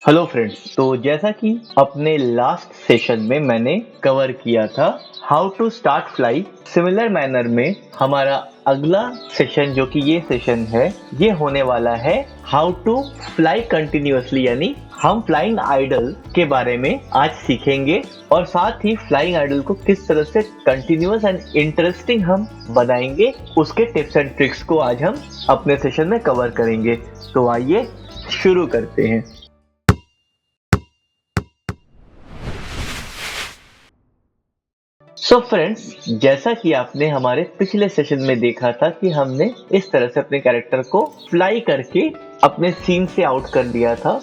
Hello friends, तो जैसा कि अपने लास्ट सेशन में मैंने कवर किया था how to start fly, similar manner में हमारा अगला सेशन जो कि ये सेशन है, ये होने वाला है हाउ टू फ्लाई कंटिन्यूअसली, यानी हम फ्लाइंग आइडल के बारे में आज सीखेंगे और साथ ही फ्लाइंग आइडल को किस तरह से कंटिन्यूअस एंड इंटरेस्टिंग हम बनाएंगे, उसके टिप्स एंड ट्रिक्स को आज हम अपने सेशन में कवर करेंगे। तो आइए शुरू करते हैं। सो फ्रेंड्स, जैसा कि आपने हमारे पिछले सेशन में देखा था कि हमने इस तरह से अपने कैरेक्टर को फ्लाई करके अपने सीन से आउट कर दिया था।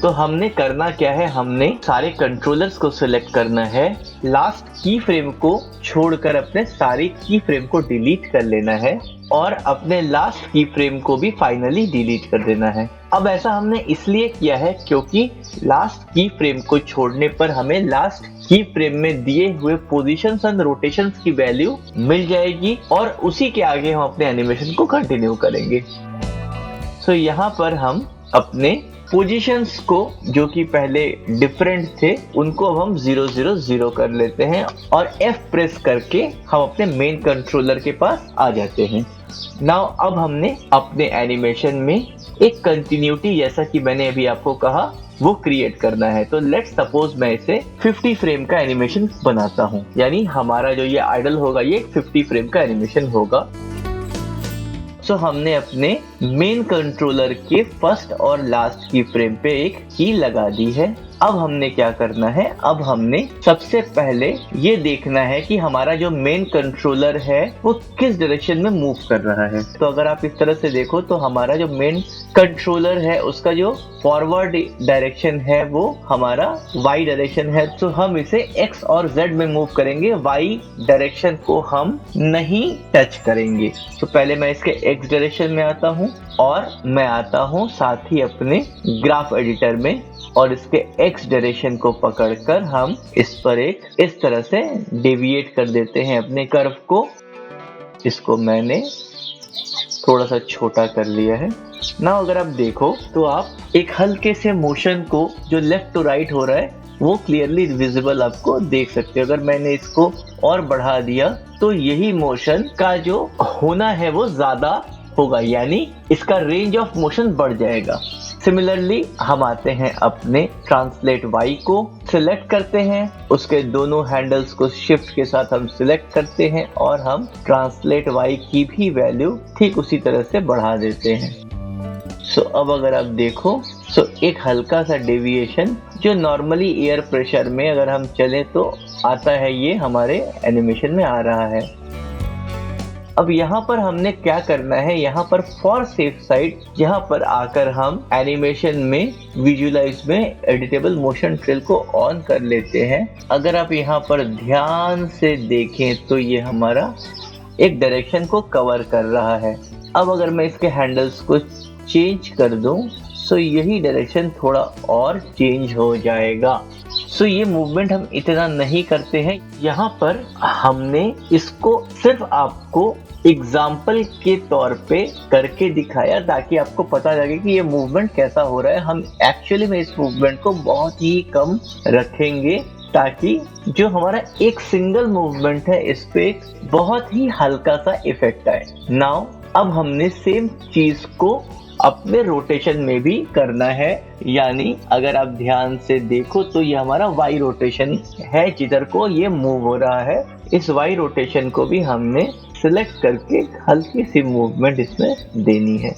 तो हमने करना क्या है, हमने सारे कंट्रोलर्स को सिलेक्ट करना है, लास्ट की फ्रेम को छोड़कर अपने सारे की फ्रेम को डिलीट कर लेना है और अपने लास्ट की फ्रेम को भी फाइनली डिलीट कर देना है। अब ऐसा हमने इसलिए किया है क्योंकि लास्ट की फ्रेम को छोड़ने पर हमें लास्ट की फ्रेम में दिए हुए पोजीशंस एंड रोटेशंस की वैल्यू मिल जाएगी और उसी के आगे हम अपने एनिमेशन को कंटिन्यू करेंगे। सो यहाँ पर हम अपने पोजीशंस को जो कि पहले डिफरेंट थे उनको अब हम 000 कर लेते हैं और F प्रेस करके हम अपने मेन कंट्रोलर के पास आ जाते हैं। नाउ अब हमने अपने एनिमेशन में एक कंटिन्यूटी, जैसा कि मैंने अभी आपको कहा, वो क्रिएट करना है। तो लेट्स सपोज मैं इसे 50 फ्रेम का एनिमेशन बनाता हूँ, यानी हमारा जो ये आइडल होगा ये 50 फ्रेम का एनिमेशन होगा। सो हमने अपने मेन कंट्रोलर के फर्स्ट और लास्ट की फ्रेम पे एक की लगा दी है। अब हमने क्या करना है, अब हमने सबसे पहले ये देखना है कि हमारा जो मेन कंट्रोलर है वो किस डायरेक्शन में मूव कर रहा है। तो अगर आप इस तरह से देखो तो हमारा जो मेन कंट्रोलर है उसका जो फॉरवर्ड डायरेक्शन है वो हमारा वाई डायरेक्शन है। तो हम इसे एक्स और जेड में मूव करेंगे, वाई डायरेक्शन को हम नहीं टच करेंगे। तो पहले मैं इसके एक्स डायरेक्शन में आता हूँ और मैं आता हूँ साथ ही अपने ग्राफ एडिटर में और इसके एक्स डायरेक्शन को पकड़कर हम इस पर एक इस तरह से डेविएट कर देते हैं अपने कर्व को। इसको मैंने थोड़ा सा छोटा कर लिया है ना। अगर आप देखो तो आप एक हल्के से मोशन को जो लेफ्ट टू राइट हो रहा है वो क्लियरली विजिबल आपको देख सकते हो। अगर मैंने इसको और बढ़ा दिया तो यही मोशन का जो होना है वो ज्यादा होगा, यानी इसका रेंज ऑफ मोशन बढ़ जाएगा। सिमिलरली हम आते हैं अपने ट्रांसलेट वाई को सिलेक्ट करते हैं, उसके दोनों हैंडल्स को शिफ्ट के साथ हम सिलेक्ट करते हैं और हम ट्रांसलेट वाई की भी वैल्यू ठीक उसी तरह से बढ़ा देते हैं। सो अब अगर आप देखो सो एक हल्का सा डेविएशन जो नॉर्मली एयर प्रेशर में अगर हम चले तो आता है, ये हमारे एनिमेशन में आ रहा है। अब यहाँ पर हमने क्या करना है, यहाँ पर फॉर सेफ साइड यहाँ पर आकर हम एनिमेशन में विजुअलाइज में एडिटेबल मोशन ट्रेल को ऑन कर लेते हैं। अगर आप यहाँ पर ध्यान से देखें तो ये हमारा एक डायरेक्शन को कवर कर रहा है। अब अगर मैं इसके हैंडल्स को चेंज कर दूं तो यही डायरेक्शन थोड़ा और चेंज हो जाएगा। सो ये मूवमेंट हम इतना नहीं करते हैं, यहाँ पर हमने इसको सिर्फ आपको एग्जाम्पल के तौर पे करके दिखाया ताकि आपको पता लगे कि ये मूवमेंट कैसा हो रहा है। हम एक्चुअली में इस मूवमेंट को बहुत ही कम रखेंगे ताकि जो हमारा एक सिंगल मूवमेंट है इस पे एक बहुत ही हल्का सा इफेक्ट आए। नाउ अब हमने सेम चीज को अपने रोटेशन में भी करना है, यानी अगर आप ध्यान से देखो तो ये हमारा वाई रोटेशन है जिधर को ये मूव हो रहा है। इस वाई रोटेशन को भी हमने सिलेक्ट करके हल्की सी मूवमेंट इसमें देनी है।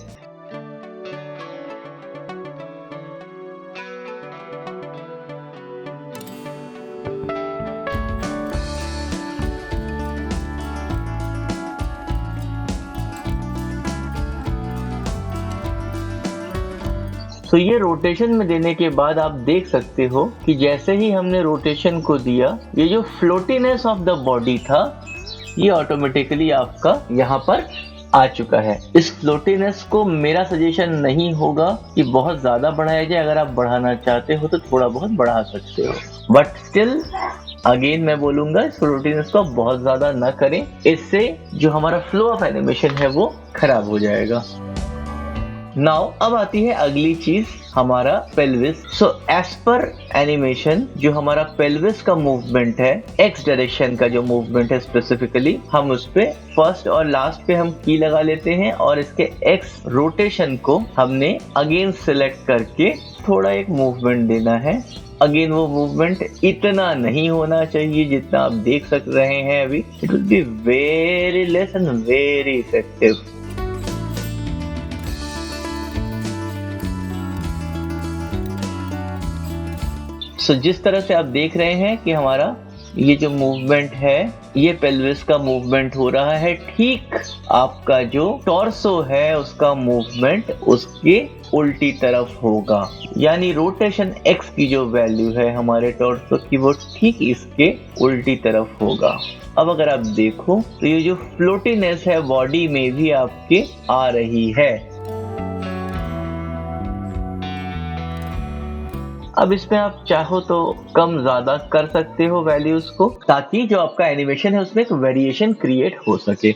तो ये रोटेशन में देने के बाद आप देख सकते हो कि जैसे ही हमने रोटेशन को दिया, ये जो फ्लोटीनेस ऑफ द बॉडी था ये ऑटोमेटिकली आपका यहाँ पर आ चुका है। इस फ्लोटीनेस को मेरा सजेशन नहीं होगा कि बहुत ज्यादा बढ़ाया जाए, अगर आप बढ़ाना चाहते हो तो थोड़ा बहुत बढ़ा सकते हो, बट स्टिल अगेन मैं बोलूंगा इस रूटीन को बहुत ज्यादा ना करें, इससे जो हमारा फ्लो ऑफ एनिमेशन है वो खराब हो जाएगा। नाउ अब आती है अगली चीज, हमारा pelvis. So as per animation जो हमारा पेल्विस का मूवमेंट है, एक्स डायरेक्शन का जो मूवमेंट है स्पेसिफिकली, हम उस पे फर्स्ट और लास्ट पे हम की लगा लेते हैं और इसके एक्स रोटेशन को हमने अगेन सिलेक्ट करके थोड़ा एक मूवमेंट देना है। अगेन वो मूवमेंट इतना नहीं होना चाहिए जितना आप देख सक रहे हैं अभी। It will be very less and very effective. So जिस तरह से आप देख रहे हैं कि हमारा ये जो मूवमेंट है ये पेल्विस का मूवमेंट हो रहा है, ठीक आपका जो टॉर्सो है उसका मूवमेंट उसके उल्टी तरफ होगा। यानी रोटेशन एक्स की जो वैल्यू है हमारे टॉर्सो की वो ठीक इसके उल्टी तरफ होगा। अब अगर आप देखो तो ये जो फ्लोटीनेस है बॉडी में भी आपके आ रही है। अब इसमें आप चाहो तो कम ज्यादा कर सकते हो वैल्यूज को, ताकि जो आपका एनिमेशन है उसमें एक वेरिएशन क्रिएट हो सके।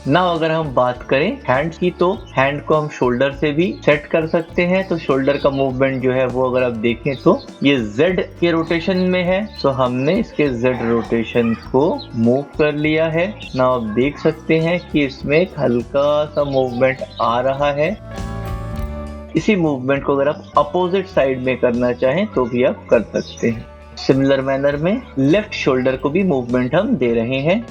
नाउ अगर हम बात करें हैंड की, तो हैंड को हम शोल्डर से भी सेट कर सकते हैं। तो शोल्डर का मूवमेंट जो है वो अगर आप देखें तो ये Z के रोटेशन में है, तो हमने इसके Z रोटेशन को मूव कर लिया है। नाउ आप देख सकते हैं कि इसमें एक हल्का सा मूवमेंट आ रहा है। इसी मूवमेंट को अगर आप अपोजिट साइड में करना चाहें तो भी आप कर सकते हैं। सिमिलर मैनर में लेफ्ट शोल्डर को भी मूवमेंट हम दे रहे हैं।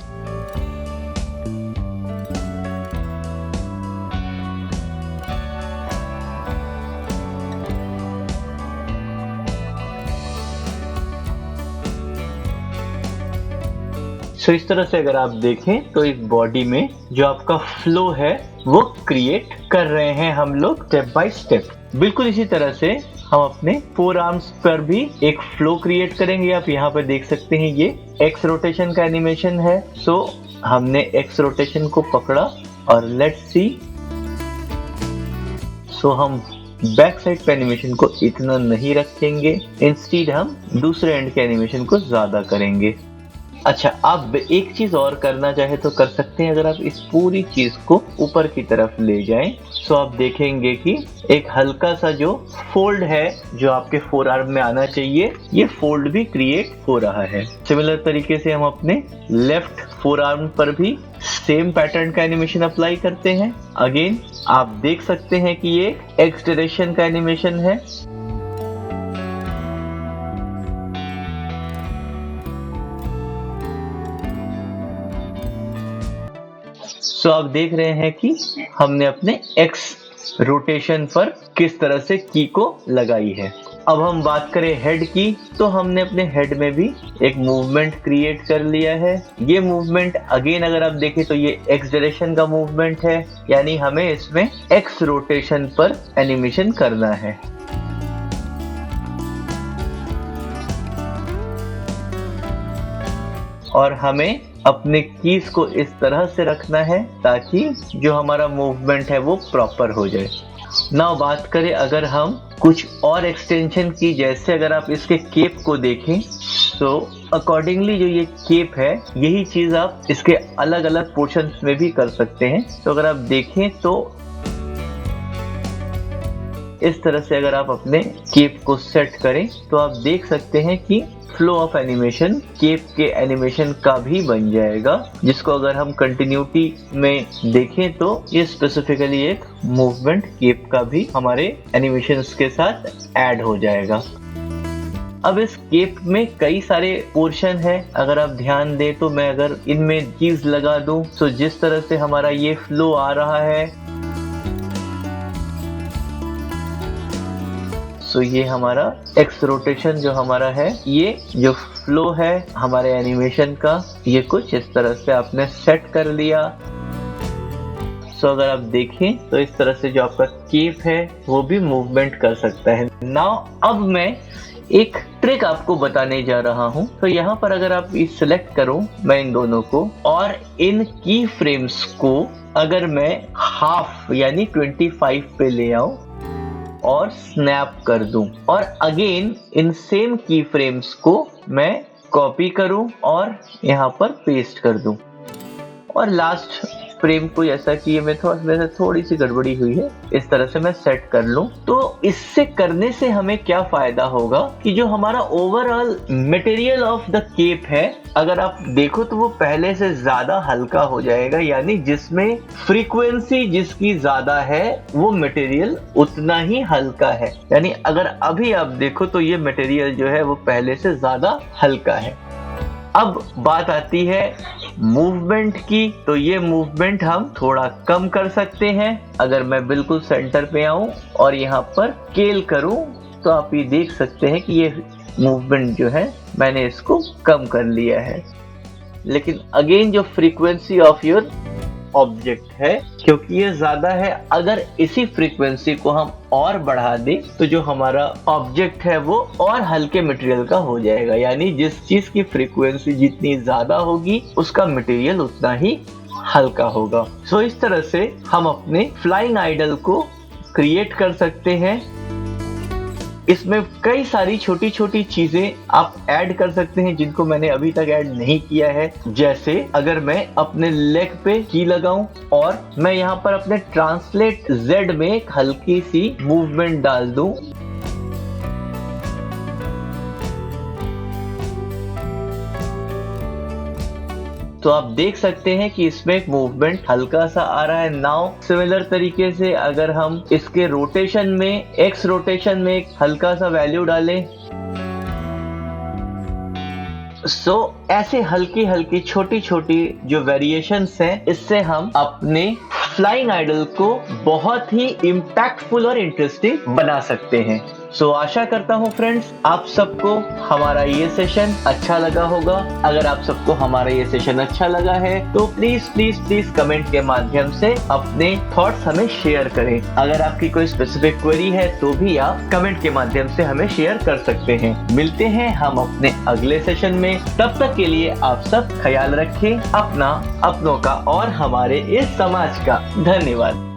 सो इस तरह से अगर आप देखें तो इस बॉडी में जो आपका फ्लो है वो क्रिएट कर रहे हैं हम लोग स्टेप बाय स्टेप। बिल्कुल इसी तरह से हम अपने फोर आर्म्स पर भी एक फ्लो क्रिएट करेंगे। आप यहाँ पर देख सकते हैं ये एक्स रोटेशन का एनिमेशन है। सो हमने एक्स रोटेशन को पकड़ा और लेट्स सी। सो हम बैक साइड पे एनिमेशन को इतना नहीं रखेंगे, इंस्टेड हम दूसरे एंड के एनिमेशन को ज्यादा करेंगे। अच्छा, आप एक चीज और करना चाहे तो कर सकते हैं। अगर आप इस पूरी चीज को ऊपर की तरफ ले जाएं तो आप देखेंगे कि एक हल्का सा जो फोल्ड है जो आपके फोर आर्म में आना चाहिए, ये फोल्ड भी क्रिएट हो रहा है। सिमिलर तरीके से हम अपने लेफ्ट फोर आर्म पर भी सेम पैटर्न का एनिमेशन अप्लाई करते हैं। अगेन आप देख सकते हैं कि ये एक्स डायरेक्शन का एनिमेशन है। सो आप देख रहे हैं कि हमने अपने एक्स रोटेशन पर किस तरह से की को लगाई है। अब हम बात करें हेड की, तो हमने अपने हेड में भी एक मूवमेंट क्रिएट कर लिया है। ये मूवमेंट अगेन अगर आप देखें तो ये एक्स डायरेक्शन का मूवमेंट है, यानी हमें इसमें एक्स रोटेशन पर एनिमेशन करना है। और हमें अपने कीज को इस तरह से रखना है ताकि जो हमारा मूवमेंट है वो प्रॉपर हो जाए। नाउ बात करें अगर हम कुछ और एक्सटेंशन की, जैसे अगर आप इसके केप को देखें तो अकॉर्डिंगली जो ये केप है यही चीज आप इसके अलग अलग पोर्शंस में भी कर सकते हैं। तो अगर आप देखें तो इस तरह से अगर आप अपने केप को सेट करें तो आप देख सकते हैं कि फ्लो ऑफ एनिमेशन केप के एनिमेशन का भी बन जाएगा, जिसको अगर हम कंटिन्यूटी में देखें तो ये स्पेसिफिकली एक मूवमेंट केप का भी हमारे एनिमेशंस के साथ ऐड हो जाएगा। अब इस केप में कई सारे पोर्शन है, अगर आप ध्यान दें तो मैं अगर इनमें चीज लगा दूं तो जिस तरह से हमारा ये फ्लो आ रहा है, तो ये हमारा एक्स रोटेशन जो हमारा है, ये जो फ्लो है हमारे एनिमेशन का, ये कुछ इस तरह से आपने सेट कर लिया। सो अगर आप देखें तो इस तरह से जो आपका केप है वो भी मूवमेंट कर सकता है। नाउ अब मैं एक ट्रिक आपको बताने जा रहा हूं। तो यहाँ पर अगर आप सिलेक्ट करूं मैं इन दोनों को, और इन की फ्रेम्स को अगर मैं हाफ यानी 25 पे ले आऊं और स्नैप कर दूं और अगेन इन सेम की फ्रेम्स को मैं कॉपी करूं और यहाँ पर पेस्ट कर दूं और लास्ट फ्रेम को जैसा कि ये मैं थोड़ी सी गड़बड़ी हुई है, इस तरह से मैं सेट कर लूं। तो इससे करने से हमें क्या फायदा होगा कि जो हमारा overall material of the cape है, अगर आप देखो तो वो पहले से ज्यादा हल्का हो जाएगा, यानी जिसमें फ्रीक्वेंसी जिसकी ज्यादा है वो मटेरियल उतना ही हल्का है। यानी अगर अभी आप देखो तो ये मटेरियल जो है वो पहले से ज्यादा हल्का है। अब बात आती है मूवमेंट की, तो ये मूवमेंट हम थोड़ा कम कर सकते हैं। अगर मैं बिल्कुल सेंटर पे आऊं और यहाँ पर स्केल करूं तो आप ये देख सकते हैं कि ये मूवमेंट जो है मैंने इसको कम कर लिया है। लेकिन अगेन जो फ्रीक्वेंसी ऑफ योर ऑब्जेक्ट है, क्योंकि ये ज्यादा है, अगर इसी फ्रीक्वेंसी को हम और बढ़ा दें तो जो हमारा ऑब्जेक्ट है वो और हल्के मटेरियल का हो जाएगा। यानी जिस चीज की फ्रीक्वेंसी जितनी ज्यादा होगी उसका मटेरियल उतना ही हल्का होगा। सो इस तरह से हम अपने फ्लाइंग आइडल को क्रिएट कर सकते हैं। इसमें कई सारी छोटी छोटी चीजें आप ऐड कर सकते हैं जिनको मैंने अभी तक ऐड नहीं किया है। जैसे अगर मैं अपने लेग पे की लगाऊं और मैं यहाँ पर अपने ट्रांसलेट Z में एक हल्की सी मूवमेंट डाल दूं, तो आप देख सकते हैं कि इसमें एक मूवमेंट हल्का सा आ रहा है। नाउ सिमिलर तरीके से अगर हम इसके रोटेशन में, एक्स रोटेशन में एक हल्का सा वैल्यू डालें, ऐसे हल्की हल्की छोटी छोटी जो वेरिएशंस हैं, इससे हम अपने फ्लाइंग आइडल को बहुत ही इम्पैक्टफुल और इंटरेस्टिंग बना सकते हैं। आशा करता हूँ फ्रेंड्स आप सबको हमारा ये सेशन अच्छा लगा होगा। अगर आप सबको हमारा ये सेशन अच्छा लगा है तो प्लीज प्लीज प्लीज कमेंट के माध्यम से अपने थॉट्स हमें शेयर करें। अगर आपकी कोई स्पेसिफिक क्वेरी है तो भी आप कमेंट के माध्यम से हमें शेयर कर सकते हैं। मिलते हैं हम अपने अगले सेशन में, तब तक के लिए आप सब ख्याल रखें अपना, अपनों का और हमारे इस समाज का। धन्यवाद।